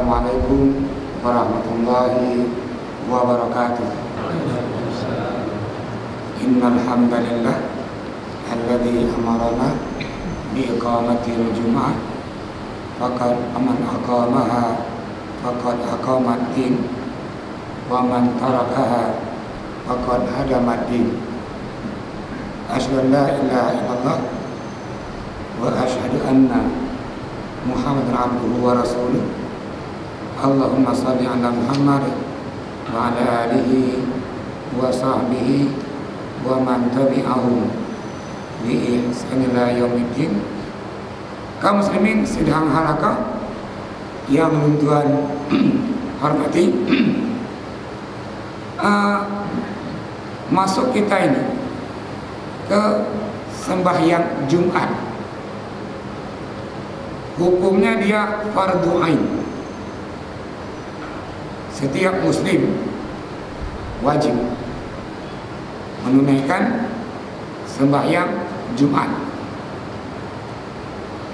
Assalamualaikum warahmatullahi wabarakatuh. Innal hamdalillah alladzi amarana bi iqamatil jumu'ah faqad man aqamaha faqad aqamat din wa man tarakaha faqad hadamat din. Asyhadu an la ilaha illallah wa asyhadu anna Muhammadan abduhu wa rasuluh. Allahumma salli ala Muhammad wa ala alihi wa sahbihi wa man tabi'ahum bi ihsan ila yaumiddin. Kaum muslimin sidang halaqah yang Tuhan hormati, masuk kita ini ke sembahyang Jumat. Hukumnya dia fardu ain. Setiap muslim wajib menunaikan sembahyang Jumat.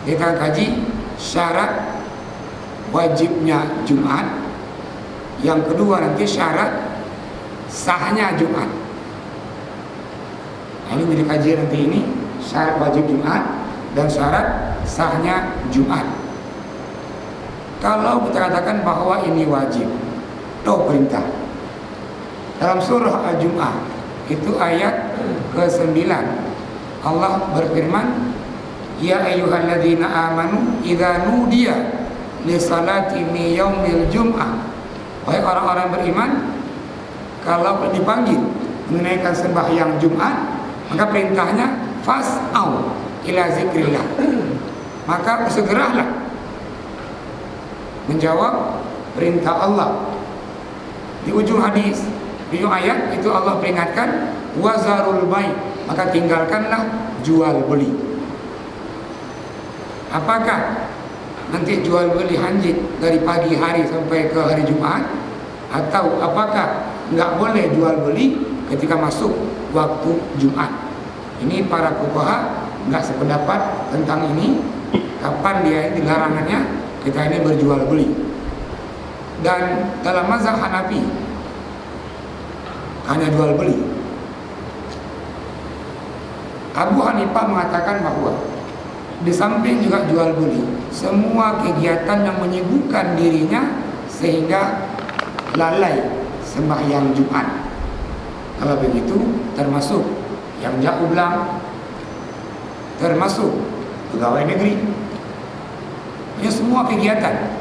Kita kaji syarat wajibnya Jumat. Yang kedua nanti syarat sahnya Jumat. Ini jadi kajian nanti ini, syarat wajib Jumat dan syarat sahnya Jumat. Kalau kita katakan bahwa ini wajib atau perintah, dalam surah Al-Jum'ah itu ayat ke-9 Allah berfirman, ya ayyuhalladzina amanu idza nudiya li salati mi yaumil jum'ah. Wahai orang-orang beriman, kalau dipanggil menunaikan sembahyang Jumat, maka perintahnya fas'au ila zikrillah, maka segeralah menjawab perintah Allah. Di ujung hadis, di ujung ayat itu Allah peringatkan wazarul bai', maka tinggalkanlah jual beli. Apakah nanti jual beli hanjit dari pagi hari sampai ke hari Jumat, atau apakah nggak boleh jual beli ketika masuk waktu Jumat? Ini para fuqaha nggak sependapat tentang ini, kapan dia dilarangannya kita ini berjual beli. Dan dalam mazhab Hanafi hanya jual beli. Abu Hanifah mengatakan bahwa di samping juga jual beli, semua kegiatan yang menyibukkan dirinya sehingga lalai sembahyang Jumat, kalau begitu termasuk yang jauh belang, termasuk pegawai negeri. Ini semua kegiatan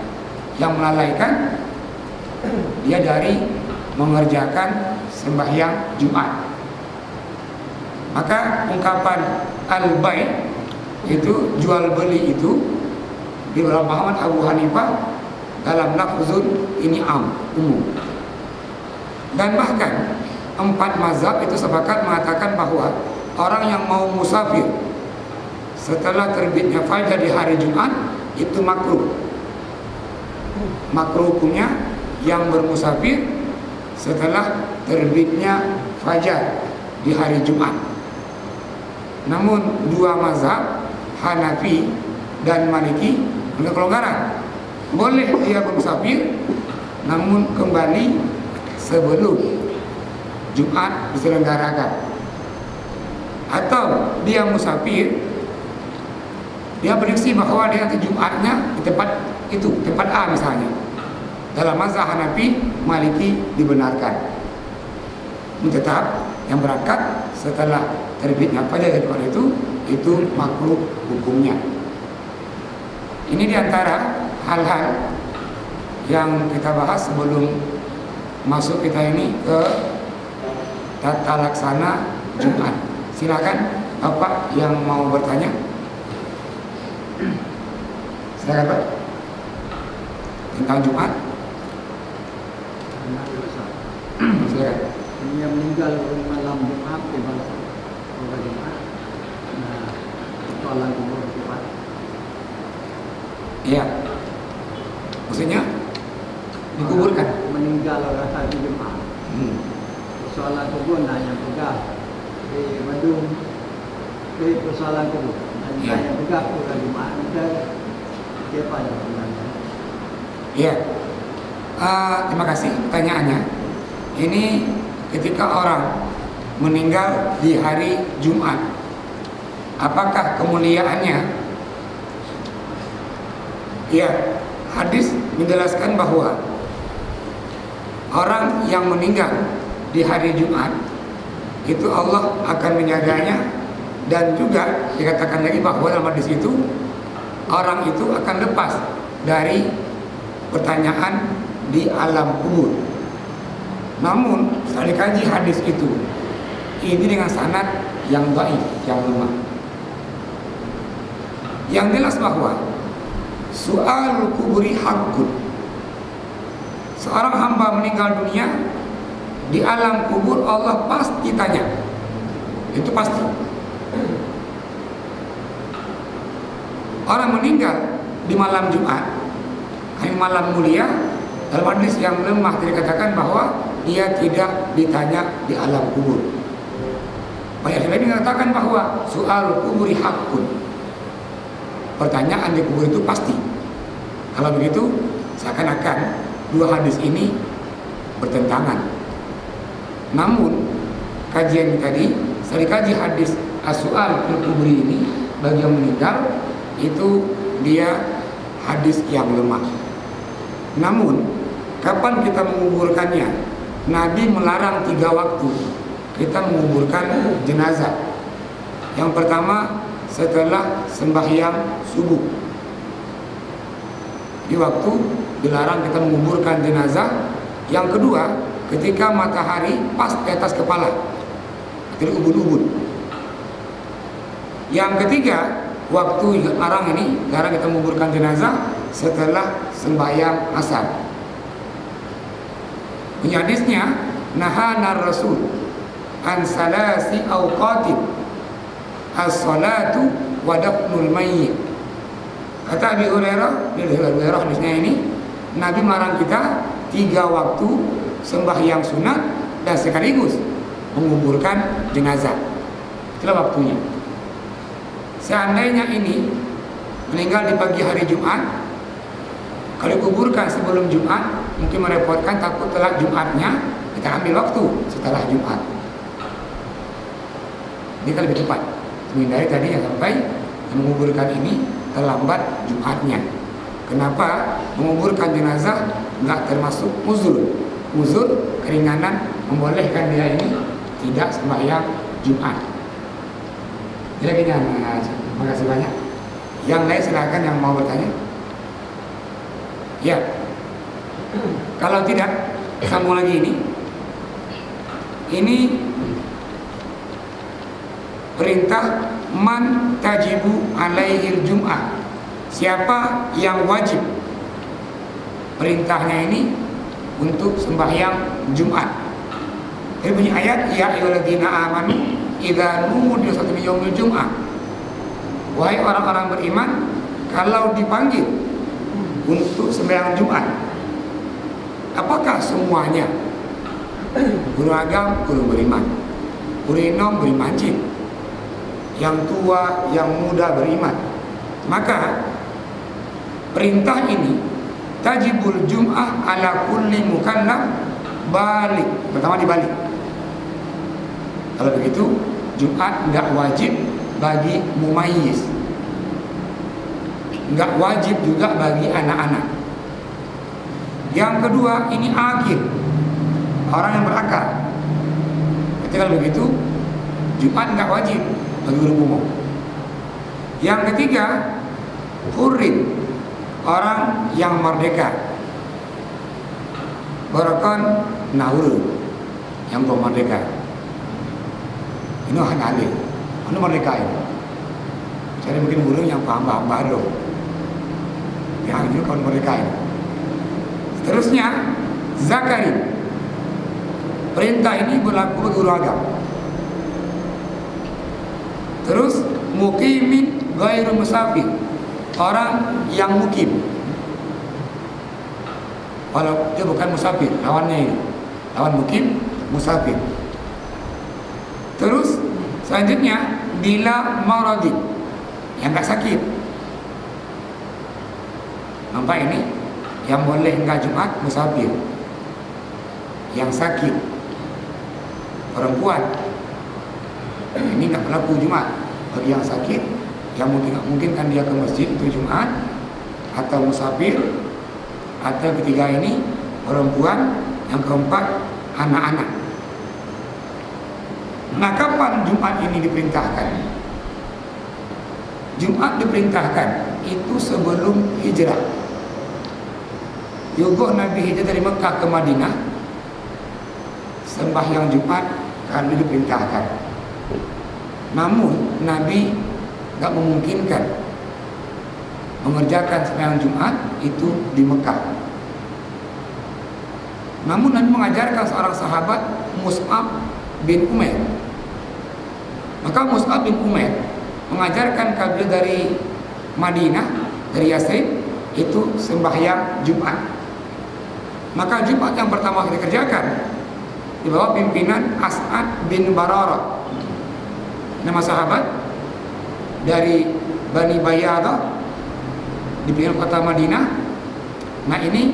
yang melalaikan dia dari mengerjakan sembahyang Jumat. Maka ungkapan al-bai' itu jual beli itu di dalam pemahaman Abu Hanifah dalam lafzun ini umum. Dan bahkan 4 mazhab itu sepakat mengatakan bahwa orang yang mau musafir setelah terbitnya fajar di hari Jumat itu makruh. Makruh hukumnya yang bermusafir setelah terbitnya fajar di hari Jumat. Namun 2 mazhab Hanafi dan Maliki ada kelonggaran. Boleh dia bermusafir namun kembali sebelum Jumat diselenggarakan. Atau dia musafir, dia prediksi bahwa dia nanti Jumatnya di tempat itu, tempat A misalnya. Dalam mazhab Hanafi, Maliki dibenarkan. Tetap yang berangkat setelah terbitnya fajar dari Jumat itu makruh hukumnya. Ini diantara hal-hal yang kita bahas sebelum masuk kita ini ke tata laksana Jumat. Silakan Bapak yang mau bertanya. Silakan Pak. Tentang Jumat. Silakan. Yang meninggal malam Jumat di malam Jumat. Nah, soalan kubur Jumat. Iya. Maksudnya dikuburkan. Meninggal orang hari Jumat. Soalan kubur yang pegang di Bandung. Di persoalan kubur. Yang pegang orang Jumat. Siapa yang meninggal? Iya. Terima kasih pertanyaannya. Ini ketika orang meninggal di hari Jumat, apakah kemuliaannya? Ya, hadis menjelaskan bahwa orang yang meninggal di hari Jumat itu Allah akan menjaganya, dan juga dikatakan lagi bahwa dalam hadis itu orang itu akan lepas dari pertanyaan di alam kubur. Namun setelah dikaji hadis itu, ini dengan sanad yang dhaif, yang lemah. Yang jelas bahwa soal kuburi hakun, seorang hamba meninggal dunia di alam kubur Allah pasti tanya, itu pasti. Orang meninggal di malam Jumat, hari malam mulia, dalam hadis yang lemah dikatakan bahwa dia tidak ditanya di alam kubur. Banyak yang mengatakan bahwa soal kuburi hakun, pertanyaan di kubur itu pasti. Kalau begitu, seakan-akan dua hadis ini bertentangan. Namun kajian tadi, saya kaji hadis as-su'al fil kuburi ini bagi yang meninggal, itu dia hadis yang lemah. Namun kapan kita menguburkannya? Nabi melarang 3 waktu kita menguburkan jenazah. Yang pertama setelah sembahyang subuh, di waktu dilarang kita menguburkan jenazah. Yang kedua ketika matahari pas di atas kepala, itu ubun-ubun. Yang ketiga, waktu larang ini larang kita menguburkan jenazah setelah sembahyang asar. Punya hadisnya, nahana Rasul an salasi awqatin as-salatu wa dafnul mayyit. Kata Abi Hurairah, hadisnya ini, Nabi melarang kita 3 waktu sembahyang sunat dan sekaligus menguburkan jenazah. Itulah waktunya. Seandainya ini meninggal di pagi hari Jumat, kalau kuburkan sebelum Jumat mungkin merepotkan, takut telat Jumatnya, kita ambil waktu setelah Jumat. Ini kan lebih cepat menghindari tadi yang sampai menguburkan ini terlambat Jumatnya. Kenapa? Menguburkan jenazah nggak termasuk uzur. Uzur keringanan membolehkan dia ini tidak sembahyang Jumat. Jadi terima kasih banyak. Yang lain silakan yang mau bertanya. Ya. Kalau tidak, sambung lagi ini. Ini perintah man tajibu alaihil jum'ah. Siapa yang wajib? Perintahnya ini untuk sembahyang Jumat. Ini bunyi ayat, ya ayyuhalladzina amanu idza nudiya min yaumil jum'ah. Wahai orang-orang beriman, kalau dipanggil untuk sembahyang Jumat, apakah semuanya? Guru agama, guru beriman, guru inom beriman, yang tua, yang muda beriman. Maka perintah ini tajibul jum'ah ala kulli mukallaf balik. Pertama dibalik. Kalau begitu Jumat enggak wajib bagi mumayyiz, enggak wajib juga bagi anak-anak. Yang kedua, ini akil, orang yang berakal. Ketika begitu Jumat enggak wajib bagi umum. Yang ketiga, hurrin, orang yang merdeka. Barakan nauru, yang belum merdeka. Ini hak alih, ini merdeka ini. Jadi mungkin guru yang paham baru, yang ini kawan merdeka ini. Seterusnya, zakarin. Perintah ini berlaku bagi guru agama. Terus mukimin ghairu musafir, orang yang mukim, walau dia bukan musafir, lawannya ini, lawan mukim, musafir. Terus selanjutnya bila maradin, yang tak sakit. Nampak ini? Yang boleh enggak Jumat musafir, yang sakit, perempuan. Ini nggak berlaku Jumat. Bagi yang sakit, yang mungkin kan dia ke masjid itu Jumat, atau musafir, atau ketiga ini perempuan, yang keempat anak-anak. Nah, kapan Jumat ini diperintahkan? Jumat diperintahkan itu sebelum hijrah. Yugo Nabi hijrah dari Mekah ke Madinah, sembahyang Jumat kali diperintahkan. Namun Nabi gak memungkinkan mengerjakan sembahyang Jumat itu di Mekah. Namun Nabi mengajarkan seorang sahabat, Mus'ab bin Umair. Maka Mus'ab bin Umair mengajarkan kabilah dari Madinah, dari Yathrib, itu sembahyang Jumat. Maka Jumat yang pertama dikerjakan di bawah pimpinan As'ad bin Bararah, nama sahabat dari Bani Bayyadah di pinggir kota Madinah. Nah, ini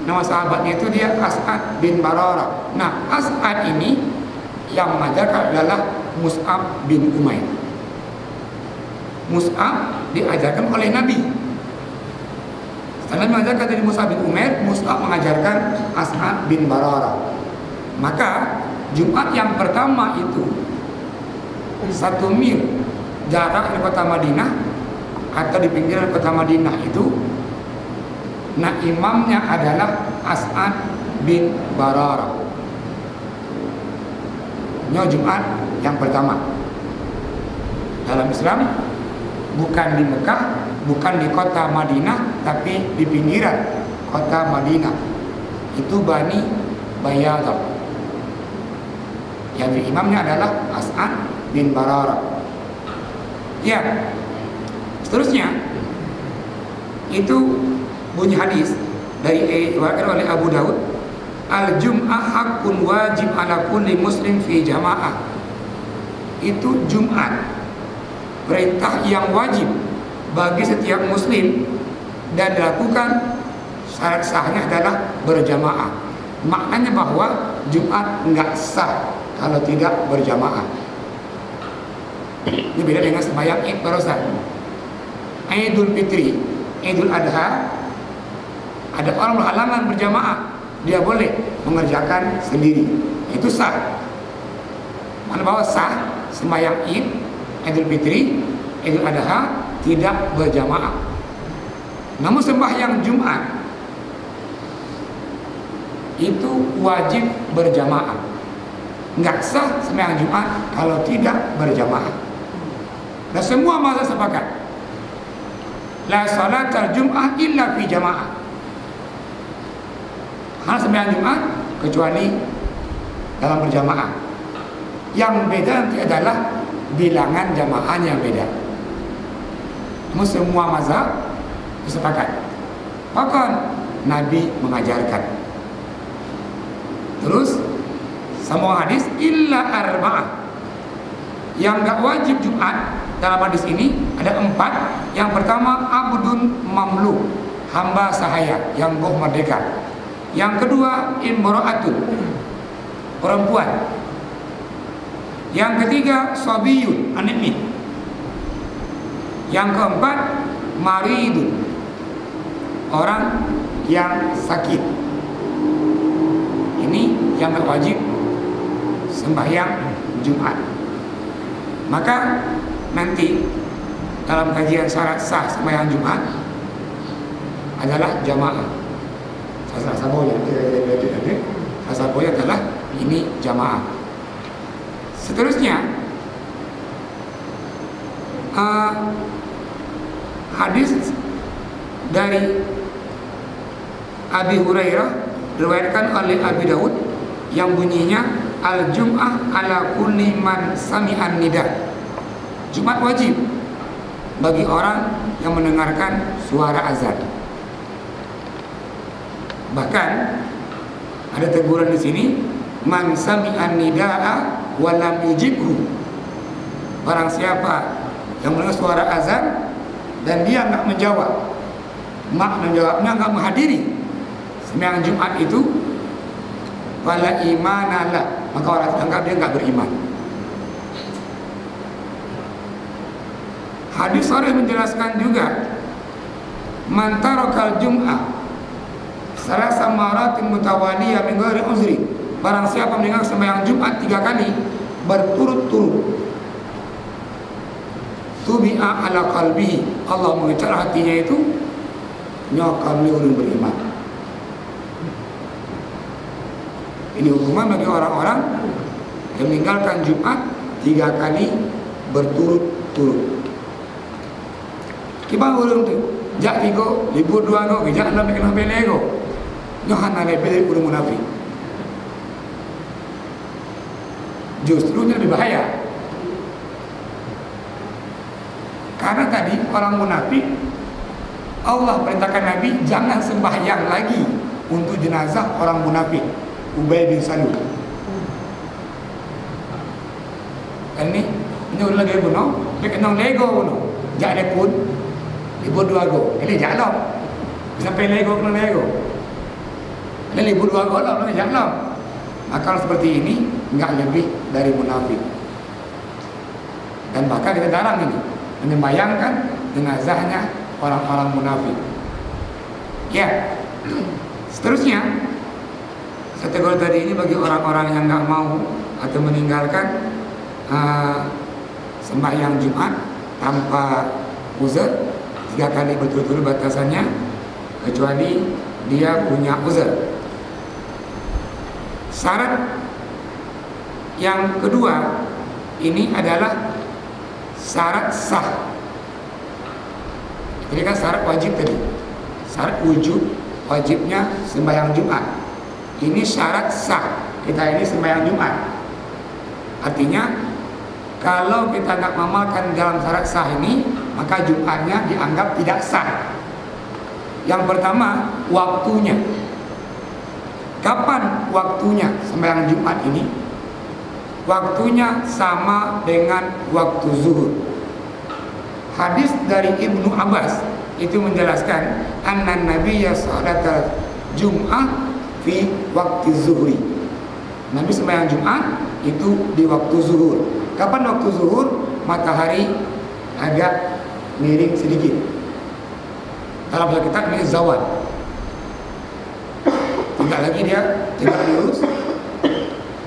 nama sahabatnya itu dia As'ad bin Bararah. Nah, As'ad ini yang mengajarkan adalah Mus'ab bin Umair. Mus'ab diajarkan oleh Nabi. Setelah mengajarkan dari Mus'ab bin Umair, Mus'ab mengajarkan As'ad bin Bararah. Maka Jumat yang pertama itu 1 mil jarak di kota Madinah atau di pinggiran kota Madinah itu. Nah, imamnya adalah As'ad bin Bararah. Ini Jumat yang pertama dalam Islam, bukan di Mekah, bukan di kota Madinah, tapi di pinggiran kota Madinah. Itu Bani Bayyadah. Yang imamnya adalah As'ad bin Bararah. Ya, seterusnya itu bunyi hadis dari diriwayatkan oleh Abu Daud, al-jum'ah hakun wajib ala kulli muslim fi jamaah. Itu Jumat perintah yang wajib bagi setiap muslim dan dilakukan, syarat sahnya adalah berjamaah. Maknanya bahwa Jumat enggak sah kalau tidak berjamaah. Ini beda dengan sembahyang Id barusan. Idul Fitri, Idul Adha, ada orang berhalangan berjamaah, dia boleh mengerjakan sendiri. Itu sah. Mana bahwa sah sembahyang Id, Idul Fitri, Idul Adha tidak berjamaah. Namun sembahyang Jumat itu wajib berjamaah. Enggak sah sembahyang Jumat kalau tidak berjamaah. Dan semua mazhab sepakat, la salatal Jum'ah illa fi jamaah. Hanya sembahyang Jumat kecuali dalam berjamaah. Yang beda nanti adalah bilangan jamaahnya yang beda. Namun semua mazhab sepakat. Bahkan Nabi mengajarkan. Terus semua hadis illa arba'ah. Yang gak wajib Jumat dalam hadis ini ada 4. Yang pertama abdun mamluk, hamba sahaya yang merdeka. Yang kedua imra'atun, perempuan. Yang ketiga sabiyun, anak. Yang keempat maridun, orang yang sakit. Ini yang gak wajib sembahyang Jumat. Maka nanti dalam kajian syarat sah sembahyang Jumat adalah jamaah. Sasaboya adalah ini jamaah. Seterusnya hadis dari Abi Hurairah diriwayatkan oleh Abi Daud yang bunyinya al-jum'ah ala kulli man sami'an nida. Jumat wajib bagi orang yang mendengarkan suara azan. Bahkan ada teguran di sini, man sami'an nida'a wa lam yujibhu. Barang siapa yang mendengar suara azan dan dia enggak menjawab, menjawabnya enggak menghadiri, sembahyang Jumat itu wala imanalah, maka orang anggap dia nggak beriman. Hadis sahih menjelaskan juga man tarakal jum'ah salasa maratin mutawaliyah min ghairi uzri, barang siapa meninggal sembahyang Jumat 3 kali berturut-turut, tubi'a ala qalbihi, Allah mengejar hatinya itu nyokal orang beriman. Ini hukuman bagi orang-orang yang meninggalkan Jumat 3 kali berturut-turut. Kiba orang tu jak tigo libur 2 go jak nak kena belego nyohan ale bele urung munafik. Justru lebih bahaya. Karena tadi orang munafik Allah perintahkan Nabi jangan sembahyang lagi untuk jenazah orang munafik Ubay bin Salul. Ini udah lagi bunuh, dia kena lego bunuh, jak dia pun libur 2 go, ini jak lah sampai lego kena lego, ini libur 2 go lah, jak lah. Akal seperti ini enggak lebih dari munafik, dan bahkan kita larang ini membayangkan jenazahnya orang-orang munafik. Ya, seterusnya kategori tadi ini bagi orang-orang yang nggak mau atau meninggalkan sembahyang Jumat tanpa uzur 3 kali berturut-turut batasannya, kecuali dia punya uzur. Syarat yang kedua ini adalah syarat sah. Ini kan syarat wajib tadi, syarat wujud wajibnya sembahyang Jumat. Ini syarat sah kita ini sembahyang Jumat. Artinya kalau kita nggak mengamalkan dalam syarat sah ini, maka Jumatnya dianggap tidak sah. Yang pertama, waktunya. Kapan waktunya sembahyang Jumat ini? Waktunya sama dengan waktu zuhur. Hadis dari Ibnu Abbas itu menjelaskan anna nabiyya sholatal jum'ah fi waktu zuhri. Nabi sembahyang Jumat itu di waktu zuhur. Kapan waktu zuhur? Matahari agak miring sedikit. Dalam bahasa kita ini zawal. Tidak lagi dia tegak lurus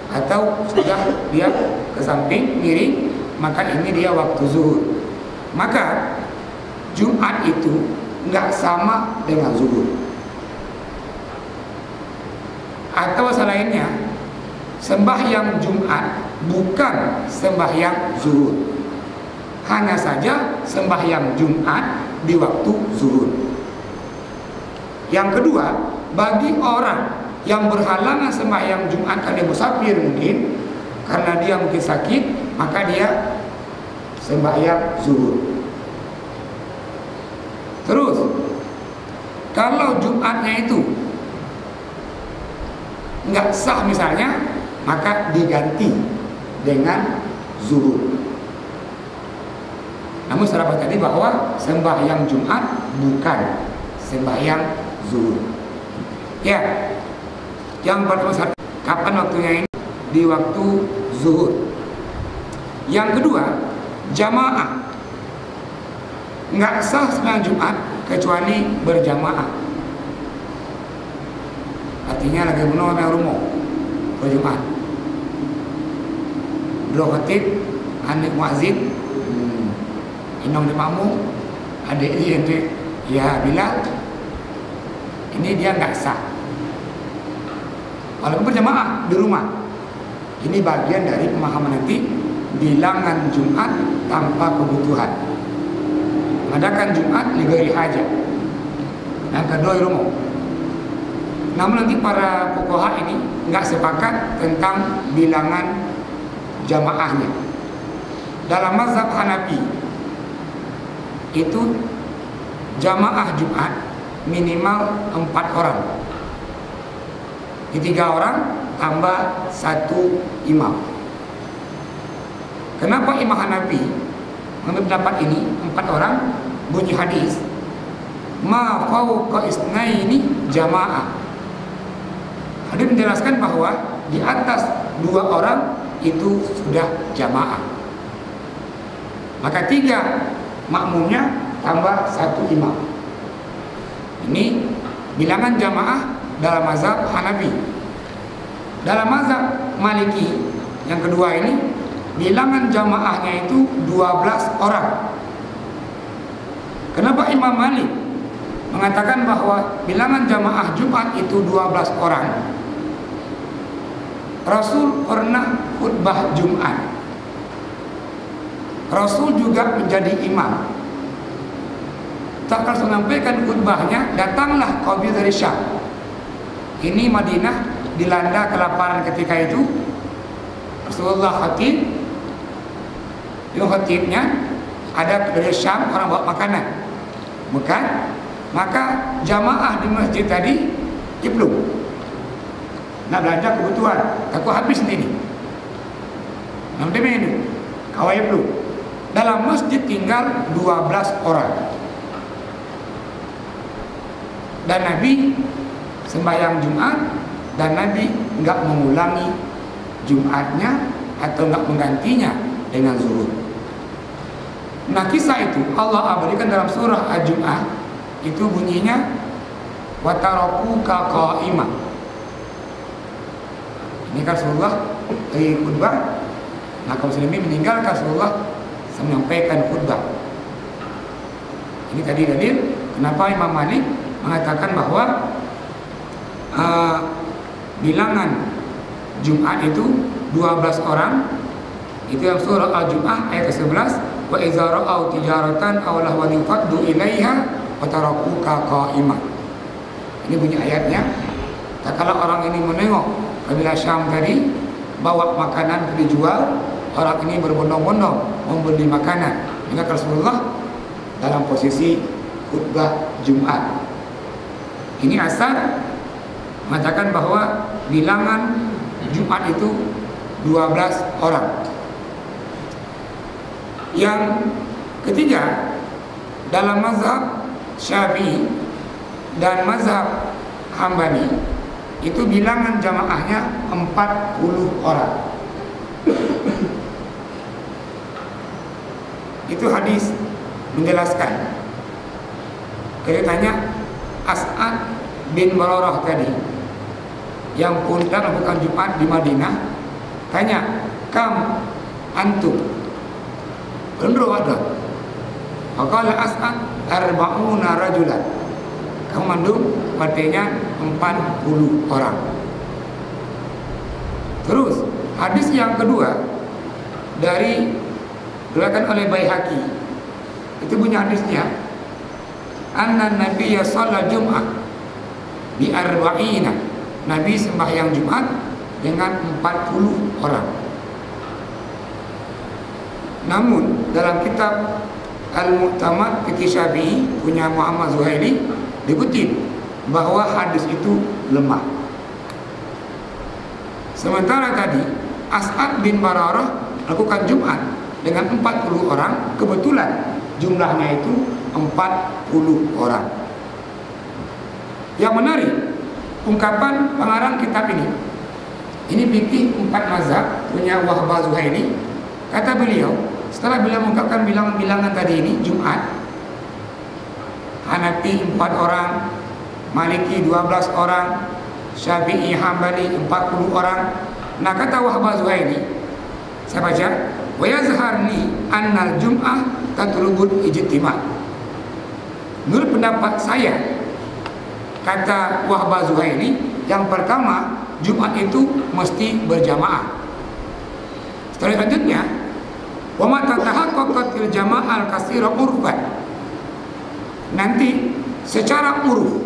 atau sudah dia ke samping miring, maka ini dia waktu zuhur. Maka Jumat itu nggak sama dengan zuhur. Atau selainnya, sembahyang Jumat bukan sembahyang zuhur. Hanya saja sembahyang Jumat di waktu zuhur. Yang kedua, bagi orang yang berhalangan sembahyang Jumat karena musafir mungkin, karena dia mungkin sakit, maka dia sembahyang zuhur. Terus, kalau Jumatnya itu nggak sah misalnya, maka diganti dengan zuhur. Namun secara tadi bahwa sembahyang Jumat bukan sembahyang zuhur. Ya, yang pertama kapan waktunya ini? Di waktu zuhur. Yang kedua, jamaah. Nggak sah sembahyang Jumat kecuali berjamaah. Artinya lagi menolak yang rumah berjumat. Dua khatib, anak muazzin, inong di makmum, adik dia ya Bilal. Ini dia nggak sah. Kalau berjamaah di rumah, ini bagian dari pemahaman nanti bilangan Jumat tanpa kebutuhan. Mengadakan Jumat ligari hajat. Yang kedua di rumah. Namun nanti para fuqaha ini nggak sepakat tentang bilangan jamaahnya. Dalam mazhab Hanafi itu jamaah Jumat minimal 4 orang. Di 3 orang tambah 1 imam. Kenapa Imam Hanafi mengambil pendapat ini 4 orang? Bunyi hadis ma fauqa isnaini jamaah. Hadis menjelaskan bahwa di atas 2 orang itu sudah jamaah. Maka 3 makmumnya tambah 1 imam. Ini bilangan jamaah dalam mazhab Hanafi. Dalam mazhab Maliki yang kedua ini, bilangan jamaahnya itu 12 orang. Kenapa Imam Malik mengatakan bahwa bilangan jamaah Jumat itu 12 orang? Rasul pernah khutbah Jumat. Rasul juga menjadi imam. Tak Rasul menyampaikan khutbahnya, datanglah kaum dari Syam. Ini Madinah dilanda kelaparan ketika itu. Rasulullah khatib. Di khatibnya ada dari Syam orang bawa makanan. Maka jamaah di masjid tadi jeblok. Nak belanja kebutuhan, takut habis sendiri. Nanti ini kawai jeblok. Dalam masjid tinggal 12 orang. Dan Nabi sembahyang Jumat, dan Nabi enggak mengulangi Jumatnya atau enggak menggantinya dengan zuhur. Nah, kisah itu Allah abadikan dalam surah Al-Jum'ah. Itu bunyinya watarakuka qa'imah. Ini Rasulullah dari khutbah. Nah, kaum muslimin meninggalkan Rasulullah menyampaikan khutbah. Ini tadi dalil kenapa Imam Malik mengatakan bahwa bilangan Jumat itu 12 orang. Itu yang surah Al-Jum'ah ayat 11. Wa idza ra'au tijaratan aw lahwan faddu ilaiha wa tarakuka qa'imah. Ini bunyi ayatnya. Tak kala orang ini menengok kabilah Syam tadi bawa makanan dijual, orang ini berbondong-bondong membeli makanan. Hingga Rasulullah dalam posisi khutbah Jumat. Ini asar mengatakan bahwa bilangan Jumat itu 12 orang. Yang ketiga, dalam mazhab Syafi'i dan mazhab Hambali itu bilangan jamaahnya 40 orang. Itu hadis menjelaskan. Ceritanya As'ad bin Bararah tadi yang pulang bukan Jumat di Madinah, tanya, "Kam antum?" Benar ada. Faqala As'ad arba'una rajulan. Kamu mandum artinya 40 orang. Terus hadis yang kedua dari diriwayatkan oleh Baihaqi. Itu punya hadisnya. Anna Nabiyya shalla Jum'ah bi arba'ina. Nabi sembahyang Jumat dengan 40 orang. Namun dalam kitab Al-Mu'tamad Fiqh Syafi'i punya Muhammad Zuhaili dikutip bahwa hadis itu lemah. Sementara tadi As'ad bin Bararah lakukan Jumat dengan 40 orang, kebetulan jumlahnya itu 40 orang. Yang menarik, ungkapan pengarang kitab ini fikih 4 mazhab punya Wahbah Zuhaili. Kata beliau, setelah beliau mengungkapkan bilangan-bilangan tadi ini Jumat, Hanafi 4 orang, Maliki 12 orang, Syafi'i Hambali 40 orang. Nah, kata Wahbah Zuhaili, saya baca, wa yazhar li annal jum'ah tatlubul ijtima'. Menurut pendapat saya, kata Wahbah Zuhaili, yang pertama Jumat itu mesti berjamaah. Selanjutnya, wa ma tatahaqqaqatil jama'al katsira urfan. Nanti secara uruf,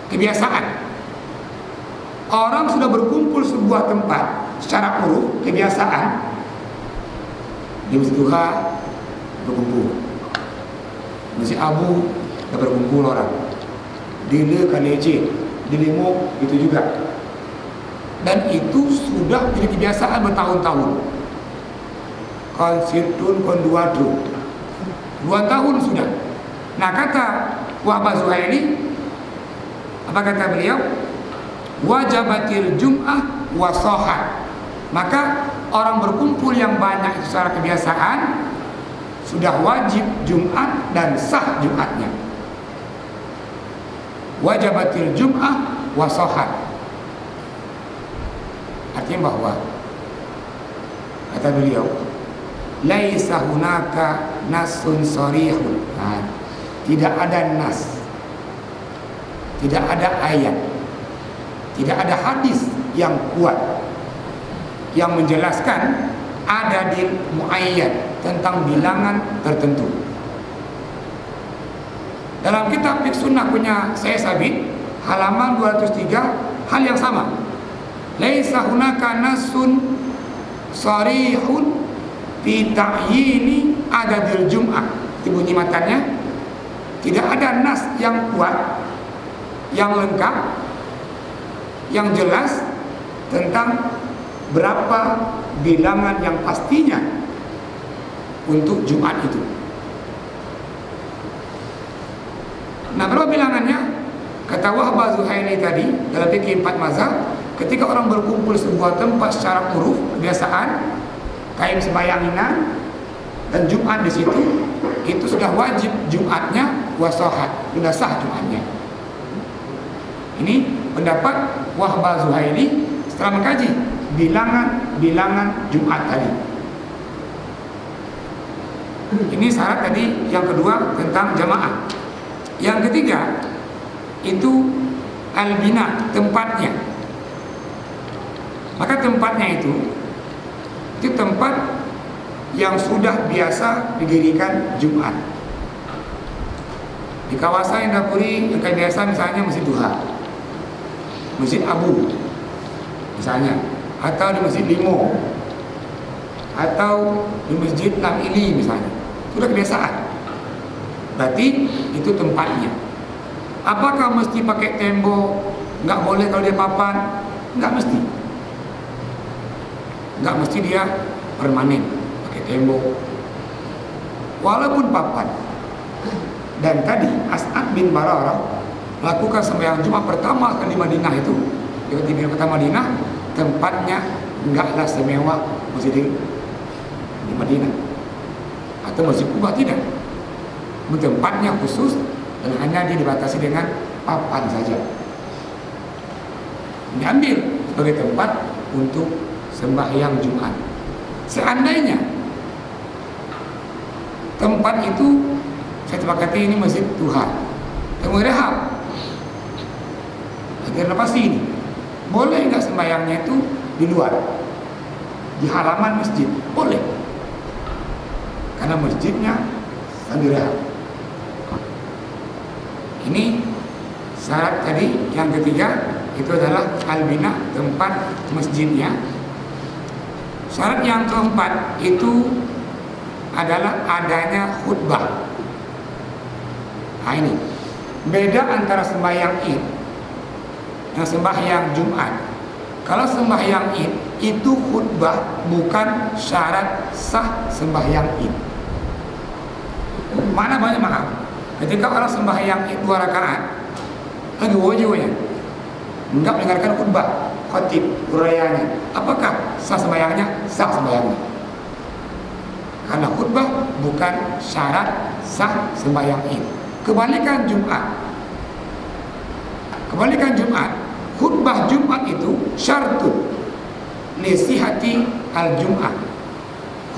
kebiasaan, orang sudah berkumpul sebuah tempat secara uruf, kebiasaan, di Masjid Duha berkumpul, Masjid Abu sudah berkumpul orang, di Le Kalece, di Limau itu juga. Dan itu sudah jadi kebiasaan bertahun-tahun. Konsitun konduadru 2 tahun sudah. Nah, kata Wahbah Zuhaili, apa kata beliau? wajabatil jum'ah wa shahat. Maka orang berkumpul yang banyak itu secara kebiasaan sudah wajib Jumat dan sah Jumatnya. Wajabatil jum'ah wa shahat. Artinya bahwa kata beliau, laisa hunaka nasun sharihun. Nah, tidak ada nas, tidak ada ayat, tidak ada hadis yang kuat yang menjelaskan ada di muayyan tentang bilangan tertentu. Dalam kitab Fiqh Sunnah punya saya Sabit, halaman 203, hal yang sama. Laisa hunaka nasun sharihun fi ta'yini adadil jum'ah. Itu bunyi matanya. Tidak ada nas yang kuat, yang lengkap, yang jelas tentang berapa bilangan yang pastinya untuk Jumat itu. Nah, berapa bilangannya? Kata Wahbah Zuhaili tadi dalam fikih 4 mazhab, ketika orang berkumpul sebuah tempat secara uruf kebiasaan, kaim sembayanginan dan Jumat di situ, itu sudah wajib Jumatnya wasohat, sudah sah Jumatnya. Ini pendapat Wahbah Zuhaili setelah mengkaji bilangan Jumat tadi. Ini syarat tadi yang kedua tentang jamaah. Yang ketiga itu al-bina, tempatnya. Maka tempatnya itu tempat yang sudah biasa didirikan Jumat. Di kawasan Indapuri yang kayak biasa misalnya Masjid Duha, Masjid Abu misalnya, atau di Masjid Limo, atau di Masjid Namili misalnya, sudah kebiasaan. Berarti itu tempatnya. Apakah mesti pakai tembok? Nggak boleh kalau dia papan? Nggak mesti. Nggak mesti dia permanen pakai tembok, walaupun papan. Dan tadi As'ad bin Bararah melakukan sembahyang Jumat pertama kali di Madinah itu, di kota Madinah, tempatnya enggaklah semewah masjid di Madinah atau Masjid Kubah, tidak. Tempatnya khusus dan hanya dibatasi dengan papan saja. Diambil sebagai tempat untuk sembahyang Jumat. Seandainya tempat itu saya sepakati ini Masjid Tuhan, temui rehab, agar lepas ini boleh nggak sembahyangnya itu di luar, di halaman masjid? Boleh, karena masjidnya sambil rehab. Ini syarat tadi yang ketiga, itu adalah al-bina, tempat masjidnya. Syarat yang keempat itu adalah adanya khutbah. Nah, ini beda antara sembahyang Id dan sembahyang Jumat. Kalau sembahyang Id itu khutbah bukan syarat sah sembahyang Id. Mana banyak maaf. Ketika orang sembahyang Id 2 rakaat lagi wajibnya enggak mendengarkan khutbah, khatib urayanya, apakah sah sembahyangnya? Sah sembahyangnya, karena khutbah bukan syarat sah sembahyang Id. Kebalikan Jumat, khutbah Jumat itu syartun li sihhati al-Jum'ah.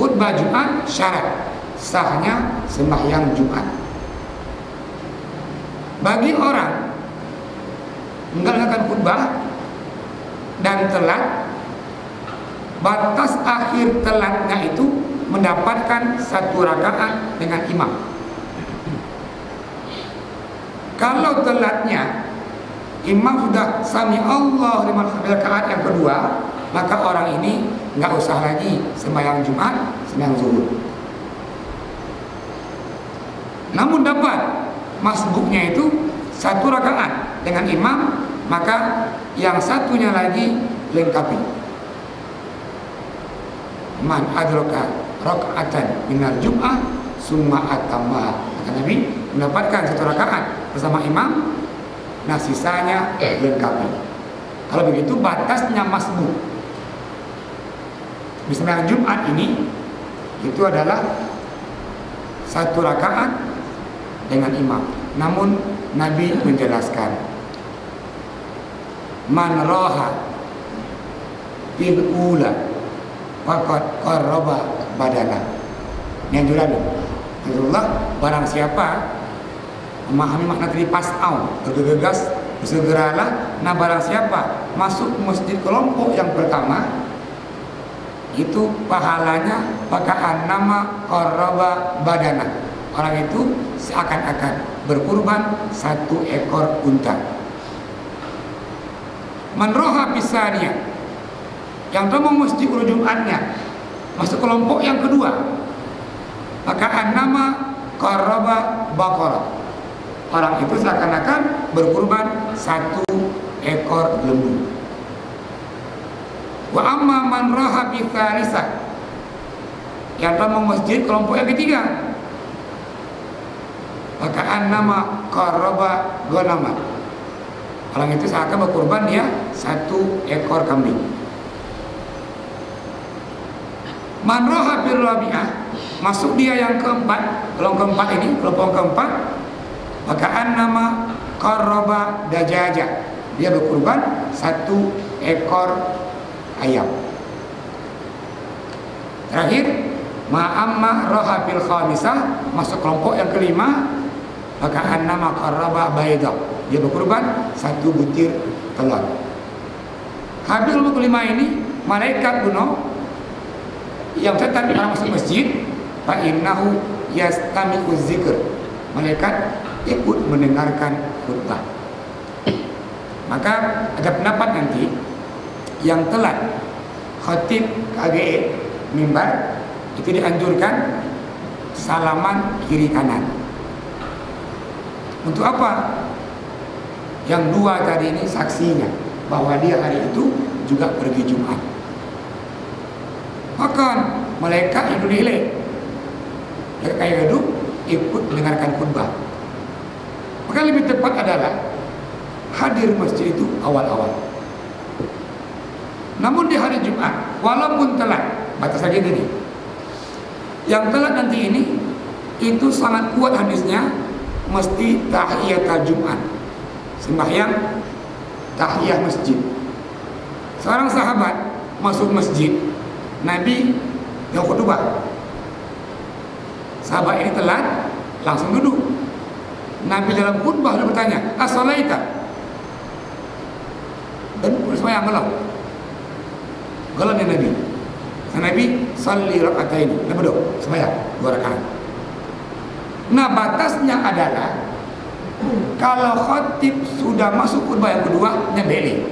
Khutbah Jumat syarat sahnya sembahyang Jumat. Bagi orang mengerjakan khutbah dan telat, batas akhir telatnya itu mendapatkan 1 rakaat dengan imam. Kalau telatnya imam sudah sami Allah liman hamidah rakaat yang kedua, maka orang ini nggak usah lagi sembahyang Jumat, sembahyang zuhur. Namun dapat masbuknya itu 1 rakaat dengan imam, maka yang satunya lagi lengkapi. Man adraka raka'atan minar jum'ah summa atamma. Kata Nabi, mendapatkan 1 rakaat bersama imam, nah sisanya lengkapi. Kalau begitu batasnya masbuk di sembahyang Jumat ini itu adalah 1 rakaat dengan imam. Namun Nabi menjelaskan, man roha bil ula faqad qarraba badana. Yang jurani Rasulullah, barang siapa memahami makna tadi pas'au, bergegas, segeralah. Nah, barang siapa masuk masjid kelompok yang pertama, itu pahalanya pakaan nama qarraba badana. Orang itu seakan-akan berkurban 1 ekor unta. Man roha pisania, yang telah masjid ulu Jumatnya masuk kelompok yang kedua, pakaan nama qarraba baqarah. Orang itu seakan-akan berkurban 1 ekor lembu. Wa amma man raha bi thalisa, yang telah masjid kelompok yang ketiga, pakaan nama qarraba ghanama. Orang itu seakan berkurban dia 1 ekor kambing. Man raha bil rabi'ah, masuk dia yang keempat, kelompok keempat ini, kelompok keempat, pakaan nama qarraba dajaja. Dia berkurban 1 ekor ayam. Terakhir, ma'amma roha fil khamisah, masuk kelompok yang kelima, pakaan nama qarraba bayda. Dia berkurban 1 butir telur. Habis kelompok kelima ini, malaikat kuno yang tetap orang masuk masjid, fa innahu yastami'u dzikr. Malaikat ikut mendengarkan khutbah. Maka ada pendapat nanti yang telat khatib KGE mimbar itu dianjurkan salaman kiri kanan. Untuk apa? Yang 2 tadi ini saksinya bahwa dia hari itu juga pergi Jumat. Bahkan malaikat itu dileh, kayak hidup ikut mendengarkan khutbah. Maka lebih tepat adalah hadir masjid itu awal-awal. Namun di hari Jumat, walaupun telat, batas lagi ini, yang telat nanti ini itu sangat kuat hadisnya, mesti tahiyatul Jumat, sembahyang tahiyah masjid. Seorang sahabat masuk masjid, Nabi yang khutbah. Sahabat ini telat, langsung duduk. Nabi dalam khutbah dia bertanya, as-salaita? Dan sembahyang belum? Galau ya Nabi. Nabi salli raka'ataini. Nabi berdoa sembahyang 2 rakaat. Nah, batasnya adalah kalau khatib sudah masuk khutbah yang kedua, nyebeli.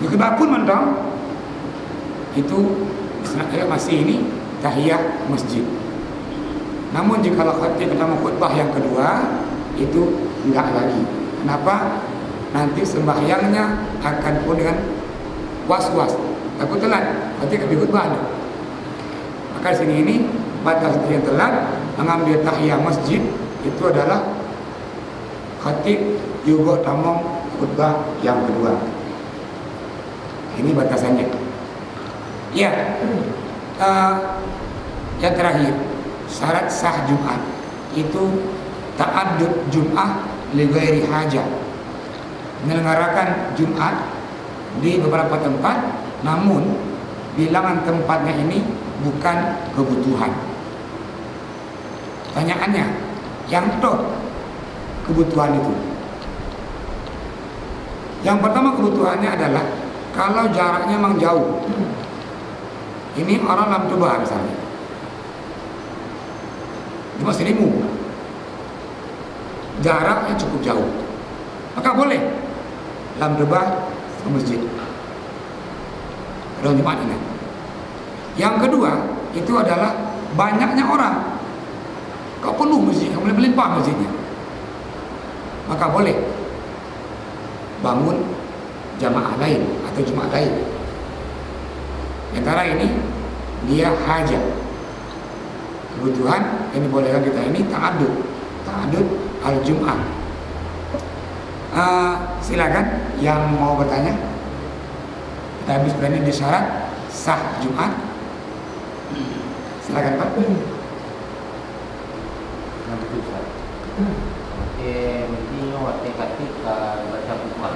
Yang kedua pun mendong itu masih ini tahiyah masjid. Namun jika khatib pertama khutbah yang kedua itu enggak lagi. Kenapa? Nanti sembahyangnya akan penuh dengan was-was, takut telat, nanti akan khutbah. Maka di sini ini batas yang telat mengambil tahiyah masjid itu adalah khatib juga tamam khutbah yang kedua. Ini batasannya. Ya, yang terakhir, syarat sah Jumat itu ta'addud Jum'ah li ghairi hajah. Menyelenggarakan Jumat di beberapa tempat, namun bilangan tempatnya ini bukan kebutuhan. Pertanyaannya, yang toh kebutuhan itu? Yang pertama kebutuhannya adalah kalau jaraknya memang jauh. Ini orang Lam Toba misalnya, cuma 1000, jaraknya cukup jauh, maka boleh Lam Toba ke masjid pada Jumat ini. Yang kedua itu adalah banyaknya orang, kau penuh masjid, kau boleh melimpah masjidnya, maka boleh bangun jamaah lain atau Jumat lain. Antara ini dia hajat, kebutuhan yang dibolehkan kita ini ta'addud al-Jum'ah. Silakan yang mau bertanya. Kita habis berani di syarat sah Jumat. Silakan Pak. Mestinya waktu ketika baca Quran,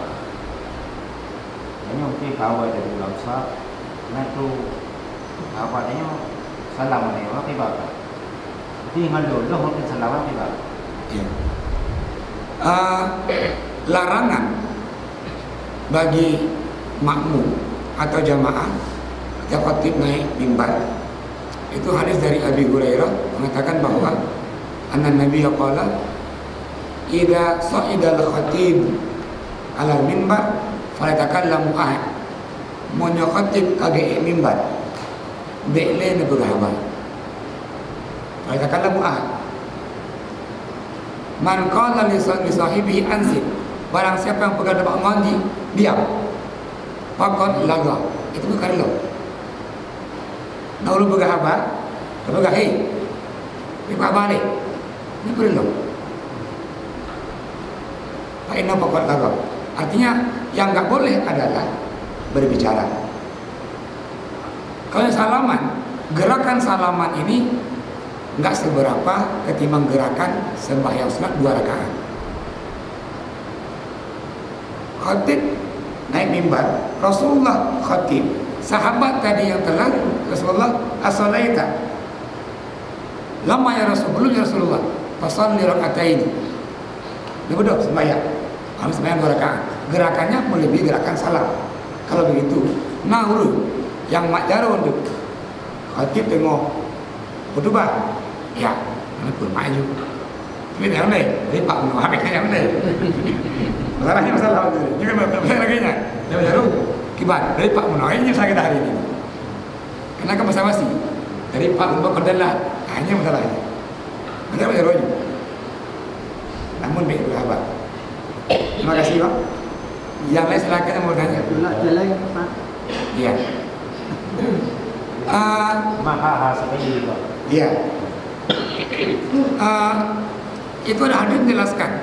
ini mesti kawal dari bangsa, nah itu apa namanya salam ni orang tiba. Jadi ngalu dah mungkin salam tiba. Ya. Larangan bagi makmum atau jamaah ketika khatib naik mimbar, itu hadis dari Abi Hurairah mengatakan bahwa anna Nabi qala idza sa'ida al-khatib ala mimbar falatakallamu ahad. Monyo khatib kage mimbar be'le ne berhaba. Falatakallamu ahad. Man qala li sahibihi anzil, barang siapa yang pegang depan mandi diam, faqad laga, itu bukan lo. Nah lu pegang apa? Pegang hei, ini balik, ini perlu. Pak Ino faqad laga. Artinya yang nggak boleh adalah berbicara. Kalau salaman, gerakan salaman ini nggak seberapa ketimbang gerakan sembahyang salat 2 rakaat. Khatib naik mimbar, Rasulullah khatib, sahabat tadi yang telah Rasulullah as-salaita lama ya Rasul, belum ya Rasulullah fasalli rakaatain. Ini betul sembahyang, harus sembahyang 2 rakaat. Gerakannya melebihi gerakan salam. Kalau begitu, nahur yang makjaro untuk khatib tengok khutbah. Ya, nó pun maju. Tapi yang ni, dia pak menolak yang ni. Masalahnya masalah itu. Juga masalah lagi nya. Dia baru kibat. Dari pak menolaknya sakit hari ini. Karena kan basa-basi. Dari pak untuk berdalah hanya masalahnya. Macam baru aja. Namun baik bersahabat. Terima kasih Pak. Yang lain silakan yang mau bertanya. Jalan Pak. Iya. Maha seperti itu. Iya. Itu ada hadis menjelaskan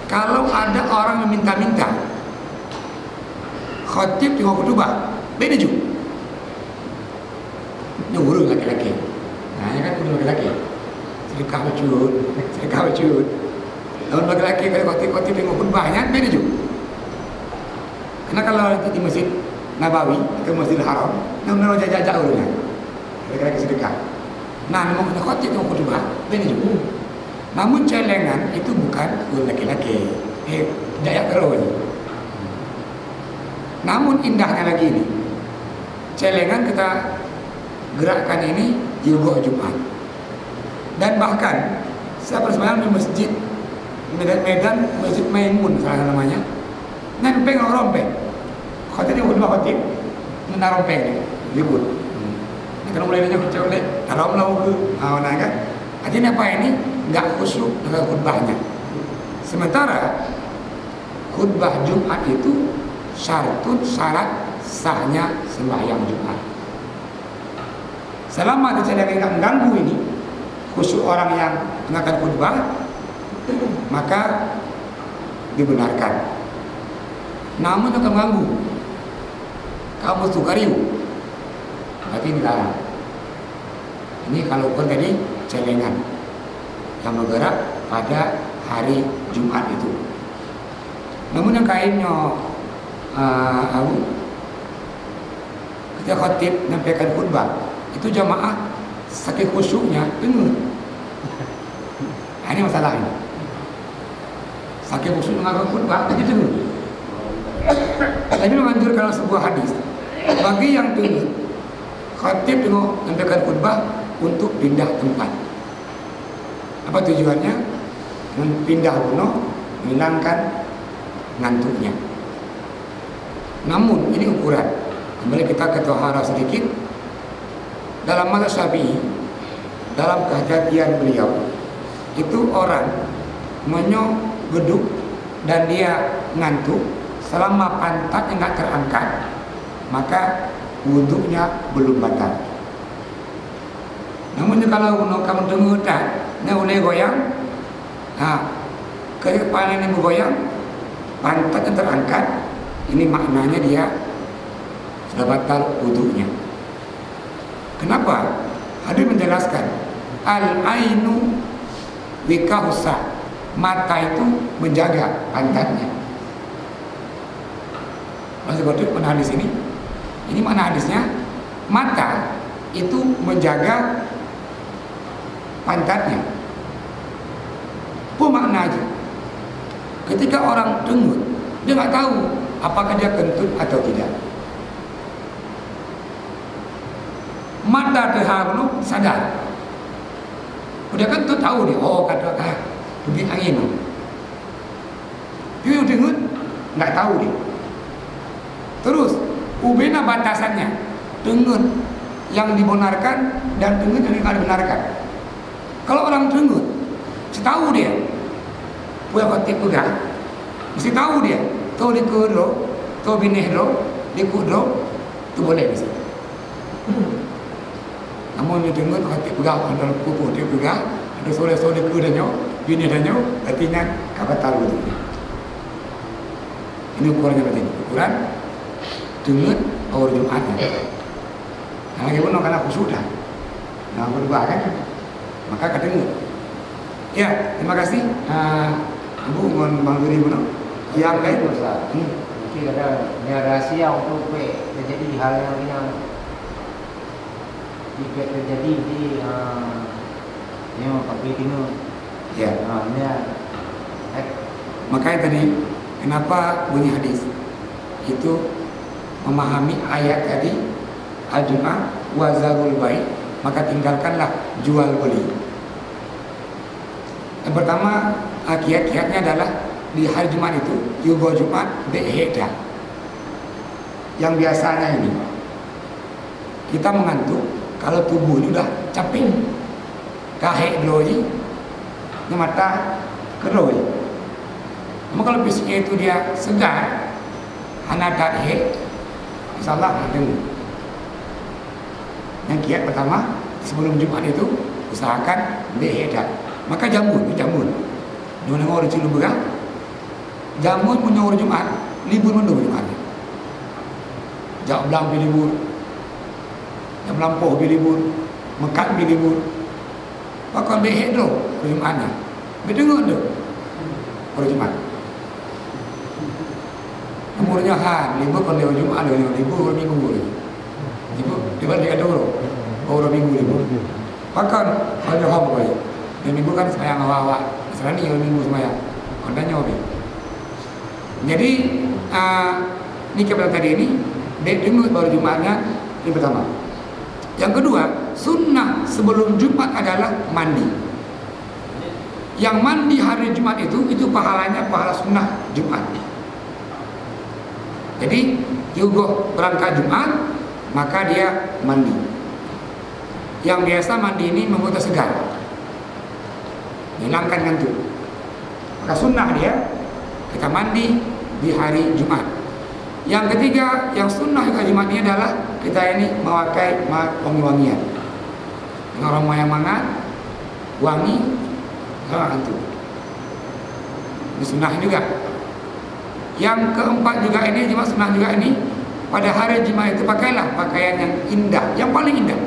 kalau ada orang meminta-minta khatib juga khutbah beda juga nyuruh laki-laki. Nah ini kan kudu laki-laki sedekah wujud lawan laki-laki kalau khatib dengan khutbahnya beda juga. Karena kalau di Masjid Nabawi ke Masjidil Haram benar-benar jajak urutnya laki-laki sedekah. Nah, memang khatib yang khutbah beda juga. Namun celengan itu bukan laki-laki, dayak terus. Namun indahnya lagi ini, celengan kita gerakkan ini juga Jumat. Dan bahkan saya bersembahyang di masjid Medan Masjid Maimun salah namanya, nempeng orang rompeng. Khatib yang khutbah khatib, menar rompeng, ribut. Kalau mulai nanya kecil oleh haram lah ke, kan? Artinya apa ini? Nggak khusyuk dengan khutbahnya. Sementara khutbah Jumat itu syarat sahnya sembahyang Jumat. Selama tidak mengganggu ini khusyuk orang yang mengakan khutbah, maka dibenarkan. Namun akan mengganggu, kamu sukariu, berarti dilarang. Ini kalau pun tadi celengan yang bergerak pada hari Jumat itu. Namun yang kainnya ketika khatib menyampaikan khutbah itu jamaah saking khusyuknya dengar. Ini masalah ini. Saking khusyuk mengaku khutbah jadi dengar. Tapi menganjurkan sebuah hadis bagi yang dengar khatib dengan menyampaikan khutbah untuk pindah tempat. Apa tujuannya? Pindah bunuh, menghilangkan ngantuknya. Namun ini ukuran. Kembali kita ke tohara sedikit. Dalam mazhab Syafi'i, dalam kehati-hatian beliau, itu orang geduk dan dia ngantuk selama pantatnya nggak terangkat, maka wudhunya belum batal. Namun kalau kamu tunggu tak, ni boleh goyang, kepala ini bergoyang, pantatnya terangkat, ini maknanya dia sudah batal wudunya. Kenapa? Hadis menjelaskan al-ainu wikahusa, mata itu menjaga pantatnya. Maksud mana hadis ini? Ini mana hadisnya? Mata itu menjaga pantatnya. Apa makna aja? Ketika orang dengut, dia nggak tahu apakah dia kentut atau tidak. Mata terharu sadar. Udah kentut tahu dia, oh kata lebih angin. Dia dengut nggak tahu dia. Terus ubena batasannya, dengut yang dibenarkan dan dengut yang tidak dibenarkan. Kalau orang dengut, mesti tahu dia. Punya kotik udah, mesti tahu dia. Tahu di kudro, tahu binehro, di kudro, itu boleh bisa. Namun dia dengut kotik udah, ada kupu dia juga, ada sore-sore kudanya, binehnya, artinya kabatal betul. Ini ukurannya berarti ukuran dengut awal Jumatnya. Nah, lagi pun karena aku sudah, nah berubah kan, maka kedengut. Ya, terima kasih. Ibu mohon bantu ibu no. Yang lain Ustaz. Mungkin ada rahasia untuk terjadi hal yang jika terjadi di yang pakai ini. ya. Makanya tadi kenapa bunyi hadis itu memahami ayat tadi al-jum'ah wa zarul bai', maka tinggalkanlah jual beli. Yang pertama kiat-kiatnya adalah di hari Jumat itu yugo Jumat be'heda. Yang biasanya ini kita mengantuk kalau tubuh ini udah capek, kahek doi, mata keroi. Namun kalau fisiknya itu dia segar, anak he, insyaallah ada. Yang kiat pertama sebelum Jumat itu usahakan be'heda. Maka jamun. Jangan orang cilu berang. Jamun punya orang Jumat, libur mendung Jumatnya. Jauh belang pilih libur, jam lampu pilih libur, mekat pilih libur. Pakai behet tu orang Jumatnya. Berdengar tu orang Jumat. Umurnya libur kalau orang Jumat libur orang Minggu lagi. Libur dibanding ada orang Minggu libur. Pakai ada apa baik. Dan minggu kan semayang awal-awal, misalnya ini minggu semayang, kondanya obi. Jadi ini kepada tadi ini, dengut baru Jumatnya, ini pertama. Yang kedua, sunnah sebelum Jumat adalah mandi. Yang mandi hari Jumat itu pahalanya pahala sunnah Jumat. Jadi yugo berangkat Jumat, maka dia mandi. Yang biasa mandi ini membuat segar, hilangkan ngantuk. Maka sunnah dia kita mandi di hari Jumat. Yang ketiga, yang sunnah juga Jumat ini adalah kita ini memakai wangi-wangian. Dengan aroma yang hangat, wangi, kalau ngantuk. Ini sunnah juga. Yang keempat juga ini, Jumat sunnah juga ini, pada hari Jumat itu pakailah pakaian yang indah, yang paling indah.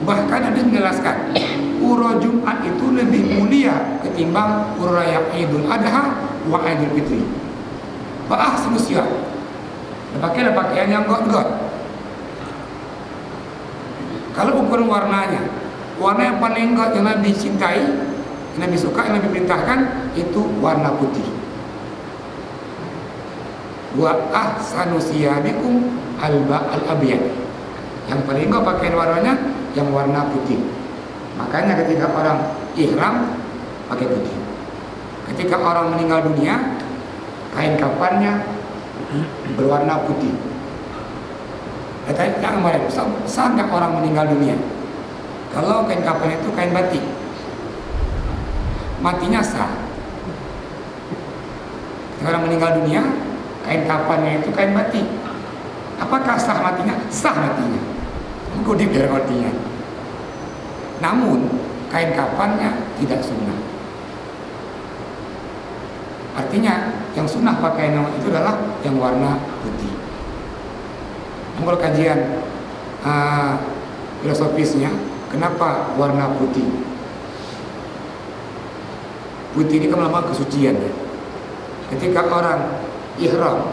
Bahkan ada menjelaskan Uro Jumat itu lebih mulia ketimbang Uro Raya Idul Adha wa Idul Fitri. Pak selusia. Pakailah pakaian yang got-got. Kalau ukuran warnanya, warna yang paling got yang Nabi cintai, yang Nabi suka, yang Nabi perintahkan itu warna putih. Wa ahsanu siyabikum al-abyad. Yang paling got pakaian warnanya yang warna putih. Makanya ketika orang ihram pakai putih. Ketika orang meninggal dunia, kain kafannya berwarna putih. Katanya kemarin sangat orang meninggal dunia. Kalau kain kafan itu kain batik, matinya sah. Ketika orang meninggal dunia, kain kafannya itu kain batik. Apakah sah matinya? Sah matinya. Kudip dari artinya. Namun kain kafannya tidak sunnah. Artinya yang sunnah pakaian itu adalah yang warna putih. Kalau kajian filosofisnya, kenapa warna putih? Putih ini kan melambang kesucian ya. Ketika orang ihram,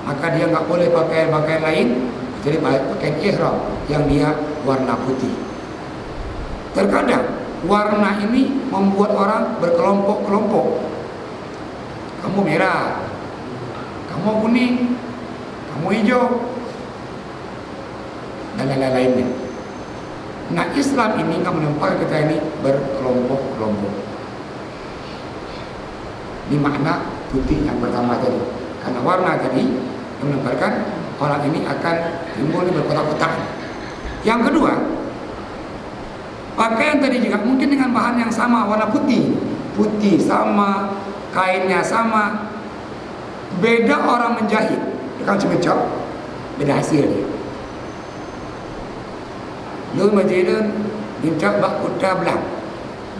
maka dia nggak boleh pakai pakaian lain kecuali pakaian ihram yang dia warna putih. Terkadang warna ini membuat orang berkelompok-kelompok. Kamu merah, kamu kuning, kamu hijau, dan lain-lainnya. Nah, Islam ini nggak menempatkan kita ini berkelompok-kelompok. Ini makna putih yang pertama tadi. Karena warna tadi yang menempatkan orang ini akan timbul berkotak-kotak. Yang kedua, pakaian tadi juga mungkin dengan bahan yang sama, warna putih. Putih sama, kainnya sama. Beda orang menjahit. Kan cemecok, beda hasilnya. Lun majidun bincak bak kuda belang,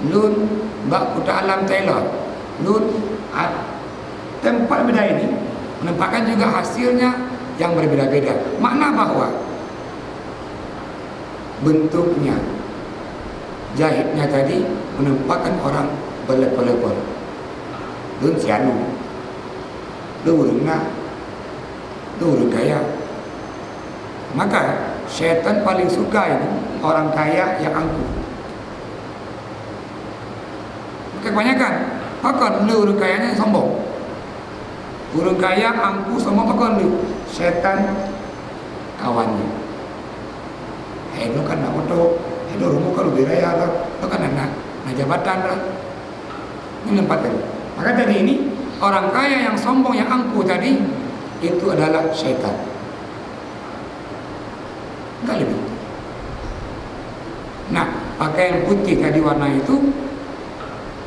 lun bak kuda alam Taylor, lun tempat beda ini menempatkan juga hasilnya yang berbeda-beda. Makna bahwa bentuknya, jahitnya tadi menempatkan orang berlepel-lepel. Lun sianu, lun kaya. Maka syaitan paling suka ini orang kaya yang angkuh. Kebanyakan pakon lu kayanya sombong. Orang kaya angkuh sombong pakon lu. Setan kawannya. Itu kan nak foto, itu rumah kalau biraya lah, itu kan anak jabatan lah. Ini tempat tadi. Maka tadi ini orang kaya yang sombong yang angkuh tadi itu adalah setan. Enggak lebih. Nah, pakaian putih tadi warna itu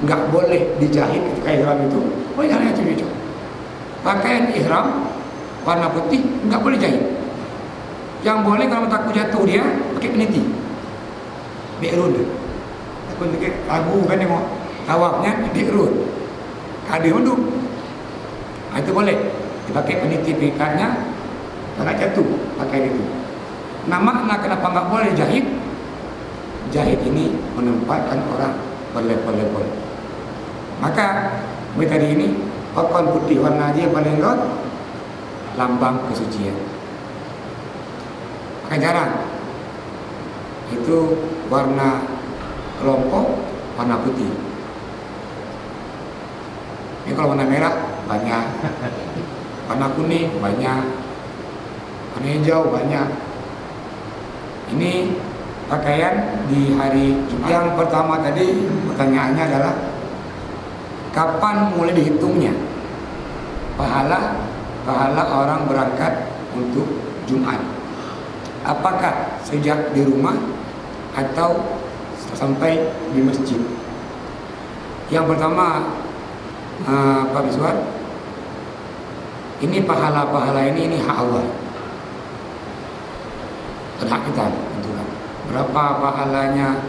nggak boleh dijahit ketika ihram itu. Oh, jangan itu. Pakaian ihram warna putih nggak boleh jahit. Yang boleh kalau takut jatuh dia pakai peniti. Bi'rud. Takut pakai lagu kan tengok tawafnya bi'rud. Hadir mundur. Itu boleh dipakai peniti pikatnya tak jatuh pakai itu. Nah, makna kenapa nggak boleh jahit? Jahit ini menempatkan orang berlepel-lepel. Maka tadi ini pakaian putih warna aja yang paling rot lambang kesucian. Maka jarang itu warna kelompok warna putih. Ini kalau warna merah banyak, warna kuning banyak, warna hijau banyak. Ini pakaian di hari Jumat. Yang pertama tadi pertanyaannya adalah kapan mulai dihitungnya pahala orang berangkat untuk Jumat? Apakah sejak di rumah atau sampai di masjid? Yang pertama, Pak Biswar, ini pahala ini hak Allah. Hak kita tentukan. Berapa pahalanya?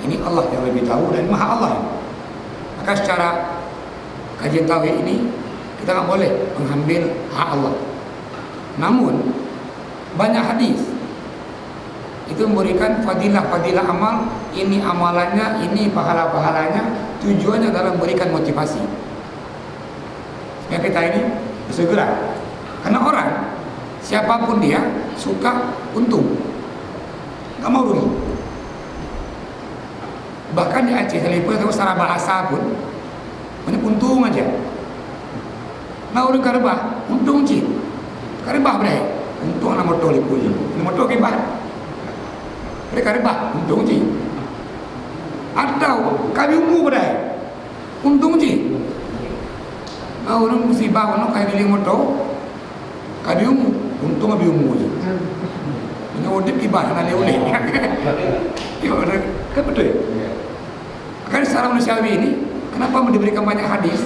Ini Allah yang lebih tahu dan Maha Allah. Maka secara kajian tauhid ini kita nggak boleh mengambil hak Allah. Namun banyak hadis itu memberikan fadilah amal. Ini amalannya, ini pahalanya. Tujuannya adalah memberikan motivasi supaya kita ini bersegera. Karena orang siapapun dia suka untung, nggak mau rugi. Bahkan di Aceh sekalipun atau secara bahasa pun banyak untung aja. Nah, orang karibah untung sih, karibah berapa? Untung anak motor lipu je, motor kibah. Mereka karibah untung sih. Atau kami umum berapa? Untung sih. Nah, orang musibah orang kaya giling motor, kami umum, untung kami umum je. Ini udip kibah nak oleh. Kan betul ya? Kan secara manusiawi ini, kenapa diberikan banyak hadis?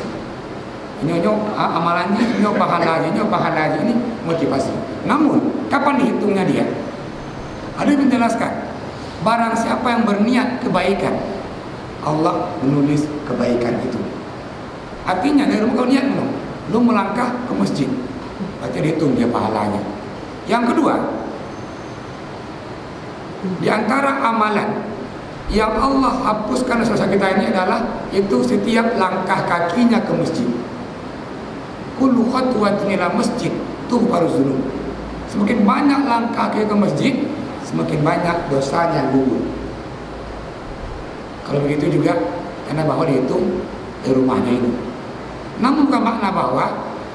Ini amalannya, ini pahalanya, ini motivasi. Namun, kapan dihitungnya dia? Ada yang menjelaskan, barang siapa yang berniat kebaikan, Allah menulis kebaikan itu. Artinya dari rumah kau niat lu melangkah ke masjid, berarti dihitung dia pahalanya. Yang kedua, di antara amalan yang Allah hapuskan dosa kita ini adalah itu setiap langkah kakinya ke masjid. Kullu khatwatin ila masjid tuhfaru dzunub. Semakin banyak langkah kaki ke masjid, semakin banyak dosanya yang gugur. Kalau begitu juga karena bahwa dihitung di rumahnya ini. Namun bukan makna bahwa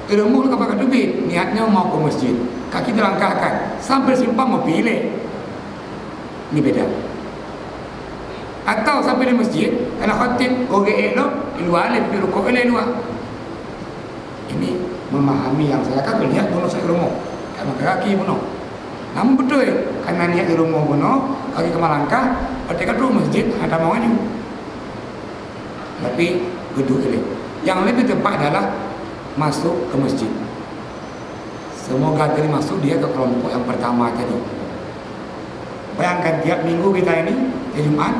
di rumah lu pakai duit, niatnya mau ke masjid, kaki dilangkahkan sampai simpang mau pilih. Ini beda. Atau sampai di masjid, kalau khatib OGE lo, luar le rukuk le luar. Ini memahami yang saya kata lihat bunuh saya rumah, karena kaki bunuh. Namun betul karena niat di rumah bunuh, kaki ke Malangkah, ketika ke masjid ada maunya. Tapi gedung ini. Yang lebih tepat adalah masuk ke masjid. Semoga tadi masuk dia ke kelompok yang pertama tadi. Bayangkan tiap minggu kita ini di Jumat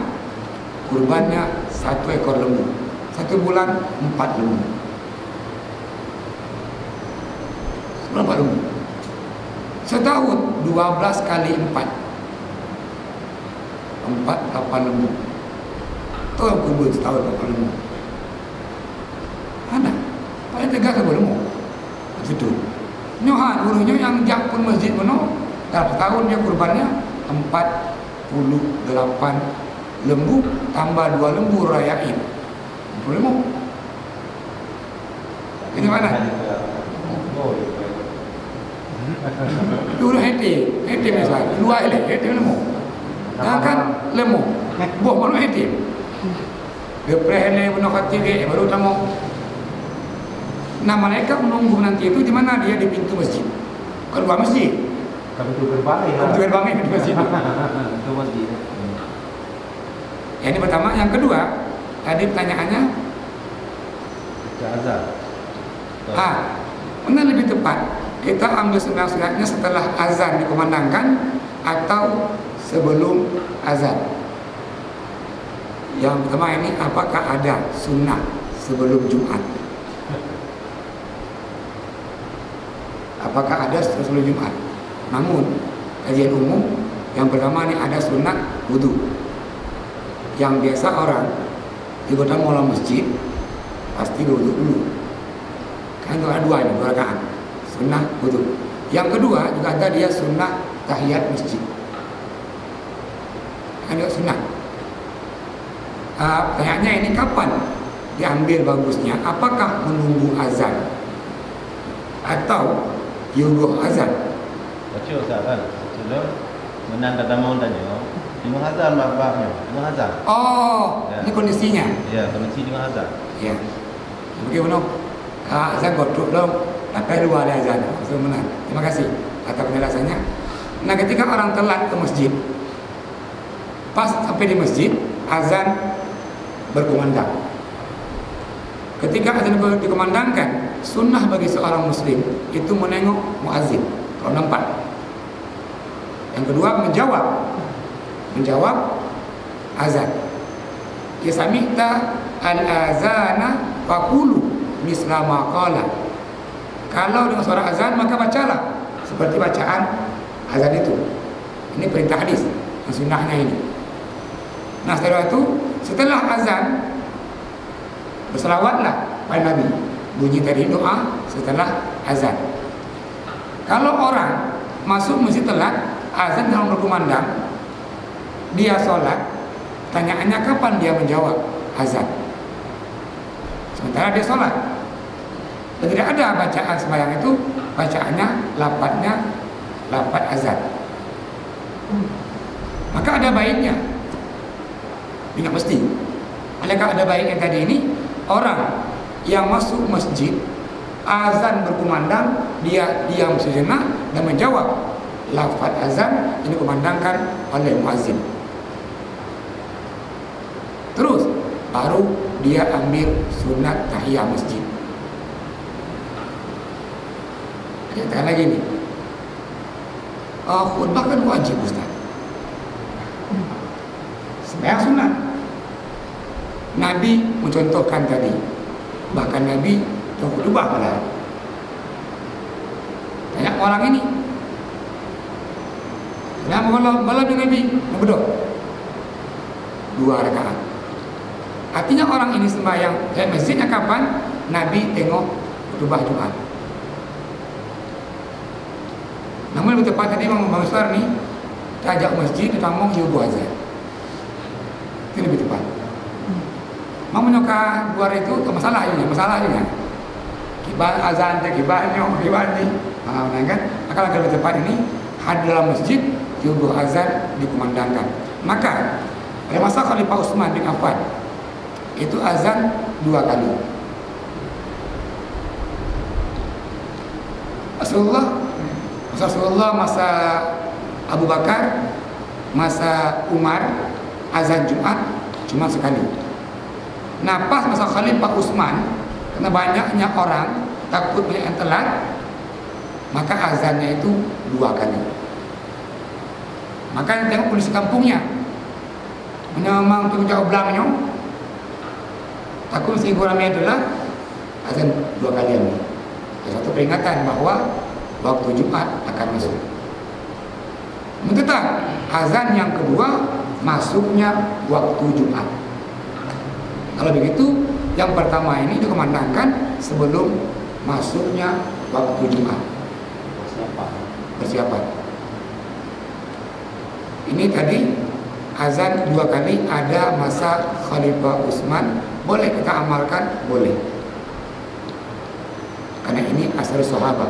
kurbannya 1 ekor lembu. 1 bulan 4 lembu. Berapa lembu? Setahun 12 kali 4. 8 lembu. Itu yang kubur setahun 8 lembu. Ada paling tegas sebelum situ nyohan gurunya yang jakun masjid penuh dalam setahun dia kurbannya 48 lembu tambah 2 lembu rayain 45. Ini mana? Dulu heti misal 2 heti lembu kan lembu buah malu heti dia prehene penuh ketiga baru tamu. Nah mereka menunggu nanti itu di mana dia di pintu masjid, keluar masjid. Tapi itu berbalik. Itu berbalik di masjid. Itu masjid. Ya, ini pertama. Yang kedua, tadi pertanyaannya. Azan. Mana lebih tepat? Kita ambil sunat-sunatnya setelah azan dikumandangkan atau sebelum azan. Yang pertama ini apakah ada sunnah sebelum Jumat? Apakah ada sebelum Jumat? Namun kajian umum yang pertama ini ada sunat wudu. Yang biasa orang di kota mula masjid pasti wudu dulu. Kan ada 2 ini 2 rakaat. Sunnah wudu. Yang kedua juga ada dia sunnah tahiyat masjid. Ada sunnah. Pertanyaannya ini kapan diambil bagusnya? Apakah menunggu azan atau yugo azan? Baca azan. Sudah menanda mau tanya. Dengan azan bapaknya. Dengan azan. Oh, ya. Ini kondisinya. Ya, kondisi dengan azan. Ya. Bagaimana? Azan godok dong. Tapi luar ada azan. Sebenarnya. Terima kasih atas penjelasannya. Nah, ketika orang telat ke masjid, pas sampai di masjid, azan berkumandang. Ketika azan dikumandangkan, sunnah bagi seorang muslim itu menengok muazzin kalau nampak. Yang kedua menjawab azan. Ya sami'ta al-azana faqulu misla ma qala. Kalau dengan suara azan maka bacalah seperti bacaan azan itu. Ini perintah hadis yang sunnahnya ini. Nah setelah itu, setelah azan berselawatlah pada Nabi. Bunyi tadi doa setelah azan. Kalau orang masuk masjid telat, azan dalam berkumandang, dia sholat, pertanyaannya kapan dia menjawab azan? Sementara dia sholat dan tidak ada bacaan sembahyang itu, bacaannya, lafaz azan. Maka ada baiknya, tidak mesti. Adakah ada baiknya tadi ini? Orang yang masuk masjid, azan berkumandang, dia diam sejenak dan menjawab lafaz azan ini dikumandangkan oleh muazzin. Terus baru dia ambil sunat tahiyat masjid. Kata lagi nih, khutbah kan wajib Ustaz. Sembahyang sunat. Nabi mencontohkan tadi, Bahkan Nabi khutbah malah. Banyak orang ini. Kenapa malam Nabi berdoa 2 rakaat. Artinya orang ini sembahyang masjidnya kapan? Nabi tengok khutbah Jumat. Namun lebih tepat tadi Bang Besar nih tajak masjid ditambung yubu azan. Itu lebih tepat. Mau menyoka luar itu masalah juga. Kibar azan tak kibarnya ni. Kan? Maka lebih tepat ini hadir dalam masjid yubu azan dikumandangkan. Maka pada masa Khalifah Utsman bin Affan itu azan 2 kali. Rasulullah masa Abu Bakar, masa Umar azan Jumat cuma sekali. Nah pas masa Khalifah Utsman, karena banyaknya orang takut banyak yang telat, maka azannya itu 2 kali. Maka yang tengok polisi kampungnya memang tu jauh belangnya takut sehingga ramai adalah azan 2 kali ini. Satu peringatan bahwa waktu Jumat akan masuk. Tetap azan yang kedua masuknya waktu Jumat. Kalau begitu yang pertama ini dikumandangkan sebelum masuknya waktu Jumat. Persiapan. Ini tadi azan 2 kali ada masa Khalifah Utsman. Boleh kita amalkan? Boleh. Karena ini asal sahabat.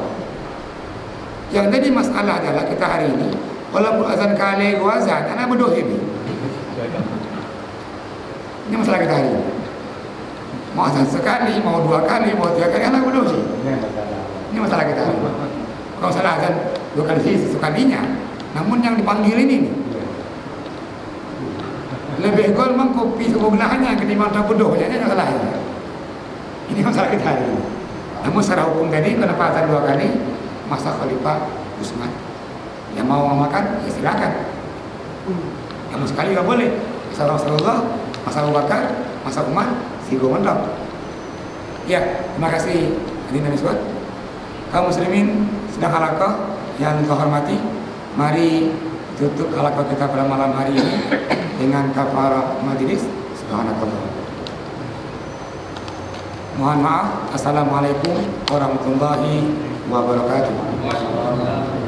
Yang jadi masalah adalah kita hari ini walaupun azan kali azan, anak berdoa ini. Ini masalah kita hari ini. Mau azan sekali, mau 2 kali, mau 3 kali, anak berdoa. Ini masalah kita hari ini. Kalau salah azan 2 kali sekalinya, namun yang dipanggil ini nih, lebih gol mengkopi sebelahnya ketimbang tak berdoa. Ini masalah ini. Ini masalah kita hari ini. Namun secara hukum tadi kenapa azan 2 kali? Masa Khalifah Utsman. Yang mau makan ya silakan. Yang sekali nggak boleh. Masa Rasulullah, masa Abu Bakar, masa Umar, si gomandang. Ya, terima kasih hadirin sekalian. Kaum muslimin sedang halaqah yang kau hormati, mari tutup halaqah kita pada malam hari ini dengan kafarah majlis. Subhanallah. Mohon maaf. Assalamualaikum warahmatullahi wabarakatuh.